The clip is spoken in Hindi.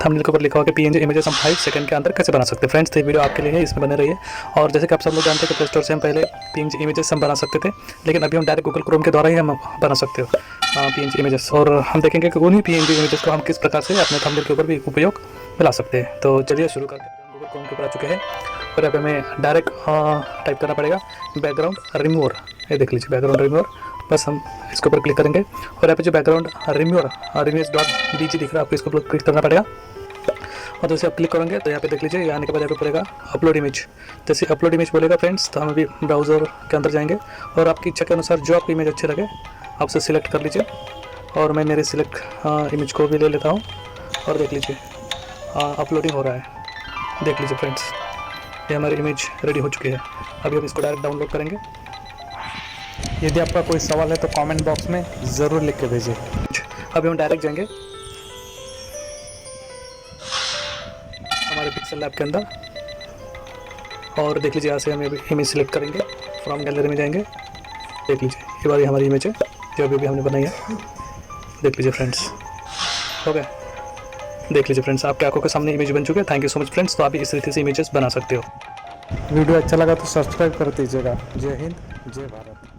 थंबनेल के ऊपर लिखा होगा कि PNG इमेजेस हम 5 सेकंड के अंदर कैसे बना सकते हैं। फ्रेंड्स, तो ये वीडियो आपके लिए है, इसमें बने रहिए। और जैसे कि आप सब लोग जानते हैं कि प्ले स्टोर से हम पहले PNG इमेजेस हम बना सकते थे, लेकिन अभी हम डायरेक्ट गूगल क्रोम के द्वारा ही हम बना सकते हो PNG इमेजेस। और हम देखेंगे कि उन्हीं PNG इमेजेस को हम किस प्रकार से अपने थंबनेल के ऊपर भी उपयोग में ला सकते हैं। तो चलिए शुरू करते हैं। गूगल क्रोम के ऊपर आ चुके हैं और यहाँ पे हमें डायरेक्ट टाइप करना पड़ेगा बैकग्राउंड रिमूवर। ये देख लीजिए, बैकग्राउंड रिमूवर। बस हम इसके ऊपर क्लिक करेंगे और यहाँ पे जो बैकग्राउंड रिमूवर images.bg दिख रहा है, आपको इसके ऊपर क्लिक करना पड़ेगा। और जैसे आप क्लिक करेंगे तो यहाँ पे देख लीजिए, ये आने के बाद यहाँ पे पड़ेगा अपलोड इमेज। जैसे अपलोड इमेज बोलेगा फ्रेंड्स, तो हम अभी ब्राउज़र के अंदर जाएंगे और आपकी इच्छा के अनुसार जो आपकी इमेज अच्छी लगे आप उसे सिलेक्ट कर लीजिए। और मैं मेरे सिलेक्ट इमेज को भी ले लेता हूँ और देख लीजिए अपलोडिंग हो रहा है। देख लीजिए फ्रेंड्स, ये हमारी इमेज रेडी हो चुकी है। अभी हम इसको डायरेक्ट डाउनलोड करेंगे। यदि आपका कोई सवाल है तो कमेंट बॉक्स में ज़रूर लिख के भेजिए। अभी हम डायरेक्ट जाएंगे हमारे पिक्सल लैब के अंदर और देख लीजिए, यहाँ से हम इमेज सेलेक्ट करेंगे, फ्रॉम गैलरी में जाएंगे। देख लीजिए, ये वाली हमारी इमेज है जो अभी हमने बनाई है। देख लीजिए फ्रेंड्स, हो गया। देख लीजिए फ्रेंड्स, आपके आंखों के सामने इमेज बन चुके हैं। Thank you so much friends. तो आप इस तरीके से इमेजेस बना सकते हो। वीडियो अच्छा लगा तो सब्सक्राइब कर दीजिएगा। जय हिंद, जय भारत।